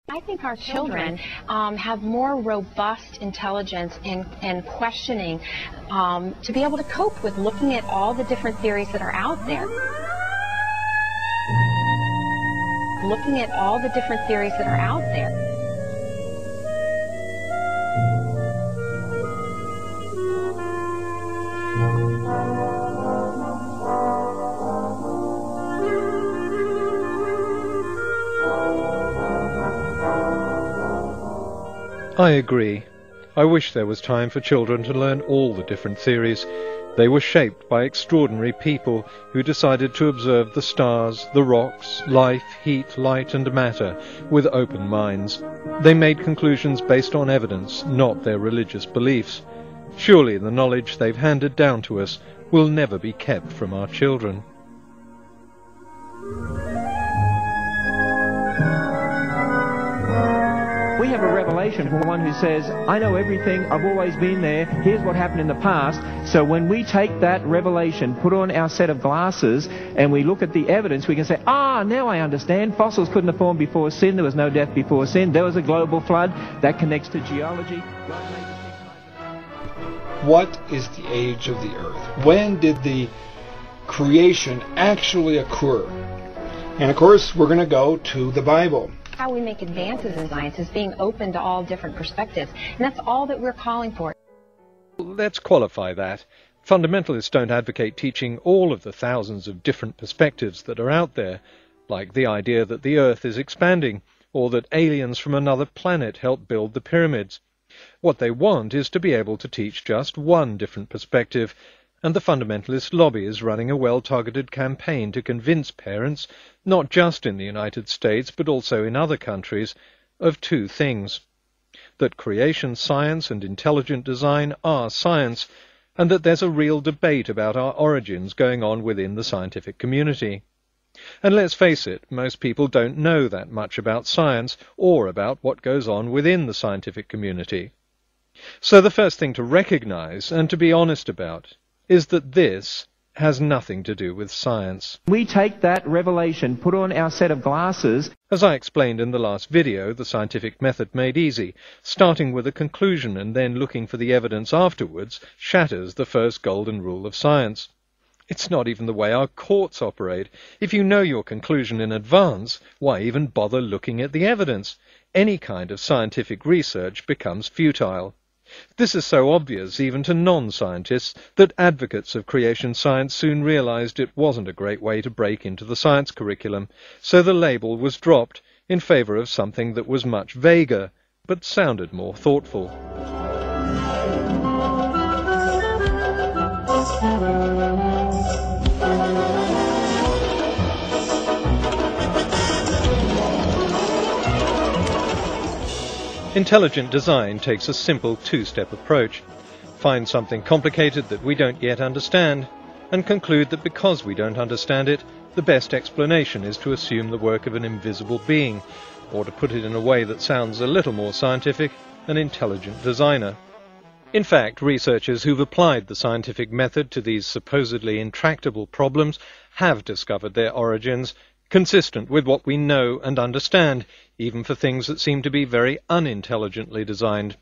I think our children have more robust intelligence and questioning to be able to cope with looking at all the different theories that are out there. Looking at all the different theories that are out there. I agree. I wish there was time for children to learn all the different theories. They were shaped by extraordinary people who decided to observe the stars, the rocks, life, heat, light and matter with open minds. They made conclusions based on evidence, not their religious beliefs. Surely the knowledge they've handed down to us will never be kept from our children. We have a revelation from one who says, I know everything, I've always been there, here's what happened in the past. So when we take that revelation, put on our set of glasses, and we look at the evidence, we can say, now I understand. Fossils couldn't have formed before sin, there was no death before sin, there was a global flood, that connects to geology. What is the age of the earth? When did the creation actually occur? And of course, we're going to go to the Bible. How we make advances in science is being open to all different perspectives, and that's all that we're calling for. Let's qualify that. Fundamentalists don't advocate teaching all of the thousands of different perspectives that are out there, like the idea that the Earth is expanding, or that aliens from another planet helped build the pyramids. What they want is to be able to teach just one different perspective, and the fundamentalist lobby is running a well-targeted campaign to convince parents, not just in the United States but also in other countries, of two things: that creation science and intelligent design are science, and that there's a real debate about our origins going on within the scientific community. And let's face it, most people don't know that much about science or about what goes on within the scientific community. So the first thing to recognize and to be honest about is that this has nothing to do with science. We take that revelation, put on our set of glasses. As I explained in the last video, the scientific method made easy, starting with a conclusion and then looking for the evidence afterwards, shatters the first golden rule of science. It's not even the way our courts operate. If you know your conclusion in advance, why even bother looking at the evidence? Any kind of scientific research becomes futile. This is so obvious even to non-scientists that advocates of creation science soon realized it wasn't a great way to break into the science curriculum, so the label was dropped in favor of something that was much vaguer, but sounded more thoughtful. Intelligent design takes a simple two-step approach. Find something complicated that we don't yet understand, and conclude that because we don't understand it, the best explanation is to assume the work of an invisible being, or to put it in a way that sounds a little more scientific, an intelligent designer. In fact, researchers who've applied the scientific method to these supposedly intractable problems have discovered their origins consistent with what we know and understand, even for things that seem to be very unintelligently designed.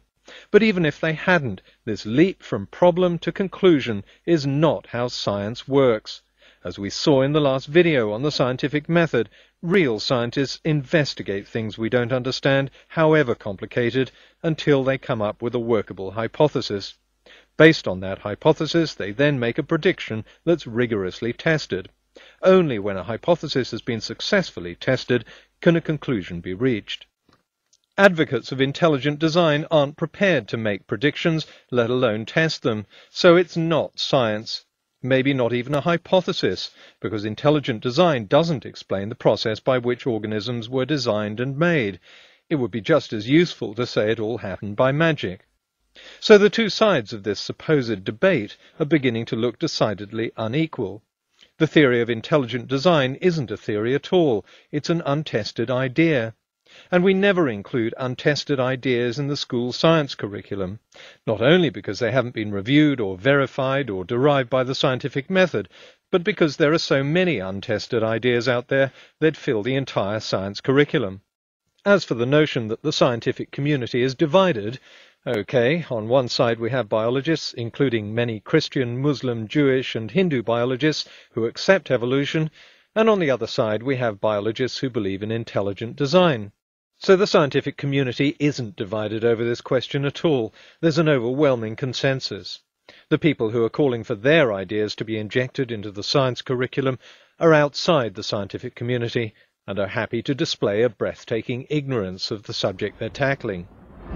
But even if they hadn't, this leap from problem to conclusion is not how science works. As we saw in the last video on the scientific method, real scientists investigate things we don't understand, however complicated, until they come up with a workable hypothesis. Based on that hypothesis, they then make a prediction that's rigorously tested. Only when a hypothesis has been successfully tested can a conclusion be reached. Advocates of intelligent design aren't prepared to make predictions, let alone test them, so it's not science. Maybe not even a hypothesis, because intelligent design doesn't explain the process by which organisms were designed and made. It would be just as useful to say it all happened by magic. So the two sides of this supposed debate are beginning to look decidedly unequal. The theory of intelligent design isn't a theory at all, it's an untested idea. And we never include untested ideas in the school science curriculum, not only because they haven't been reviewed or verified or derived by the scientific method, but because there are so many untested ideas out there that fill the entire science curriculum. As for the notion that the scientific community is divided, okay, on one side we have biologists, including many Christian, Muslim, Jewish and Hindu biologists who accept evolution, and on the other side we have biologists who believe in intelligent design. So the scientific community isn't divided over this question at all. There's an overwhelming consensus. The people who are calling for their ideas to be injected into the science curriculum are outside the scientific community and are happy to display a breathtaking ignorance of the subject they're tackling.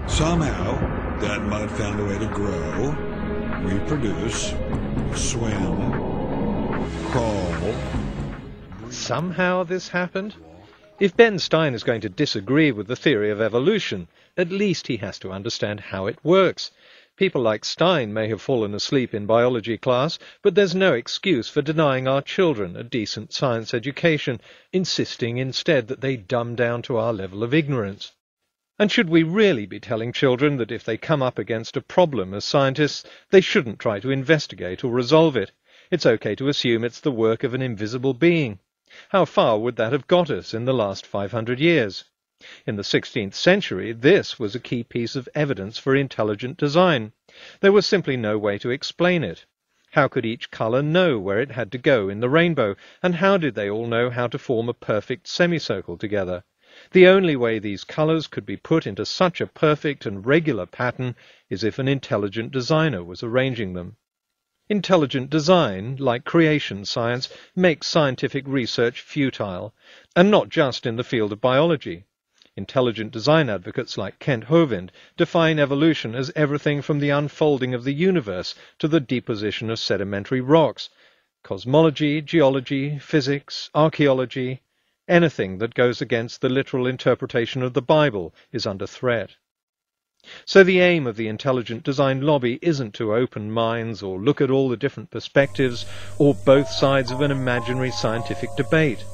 Somehow, that mud found a way to grow, reproduce, swim, crawl. Somehow this happened? If Ben Stein is going to disagree with the theory of evolution, at least he has to understand how it works. People like Stein may have fallen asleep in biology class, but there's no excuse for denying our children a decent science education, insisting instead that they dumb down to our level of ignorance. And should we really be telling children that if they come up against a problem as scientists, they shouldn't try to investigate or resolve it? It's okay to assume it's the work of an invisible being. How far would that have got us in the last 500 years? In the 16th century, this was a key piece of evidence for intelligent design. There was simply no way to explain it. How could each colour know where it had to go in the rainbow, and how did they all know how to form a perfect semicircle together? The only way these colours could be put into such a perfect and regular pattern is if an intelligent designer was arranging them. Intelligent design, like creation science, makes scientific research futile, and not just in the field of biology. Intelligent design advocates like Kent Hovind define evolution as everything from the unfolding of the universe to the deposition of sedimentary rocks. Cosmology, geology, physics, archaeology, anything that goes against the literal interpretation of the Bible is under threat. So the aim of the intelligent design lobby isn't to open minds or look at all the different perspectives or both sides of an imaginary scientific debate.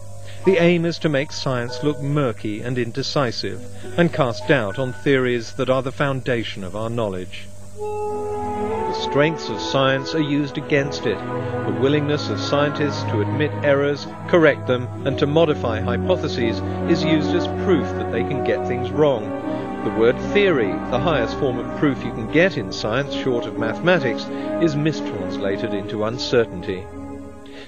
The aim is to make science look murky and indecisive and cast doubt on theories that are the foundation of our knowledge. The strengths of science are used against it. The willingness of scientists to admit errors, correct them, and to modify hypotheses is used as proof that they can get things wrong. The word theory, the highest form of proof you can get in science short of mathematics, is mistranslated into uncertainty.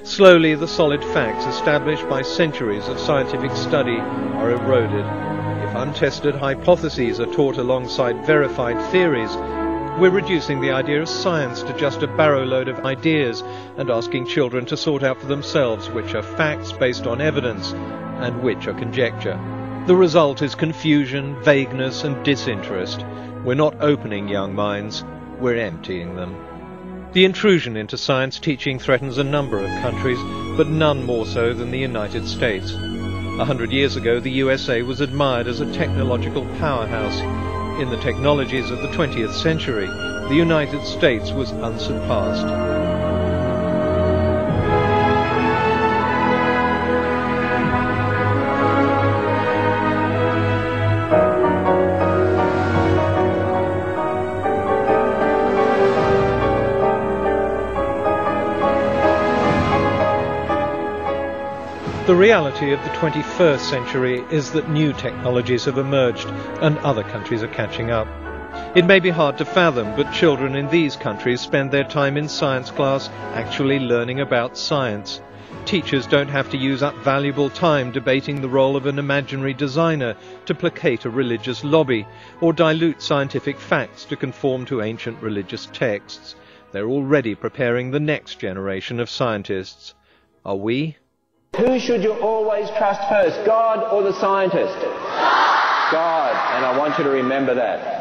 Slowly, the solid facts established by centuries of scientific study are eroded. If untested hypotheses are taught alongside verified theories, we're reducing the idea of science to just a barrowload of ideas and asking children to sort out for themselves which are facts based on evidence and which are conjecture. The result is confusion, vagueness, and disinterest. We're not opening young minds, we're emptying them. The intrusion into science teaching threatens a number of countries, but none more so than the United States. 100 years ago, the USA was admired as a technological powerhouse. In the technologies of the 20th century, the United States was unsurpassed. The reality of the 21st century is that new technologies have emerged and other countries are catching up. It may be hard to fathom, but children in these countries spend their time in science class actually learning about science. Teachers don't have to use up valuable time debating the role of an imaginary designer to placate a religious lobby or dilute scientific facts to conform to ancient religious texts. They're already preparing the next generation of scientists. Are we? Who should you always trust first, God or the scientist? God. And I want you to remember that.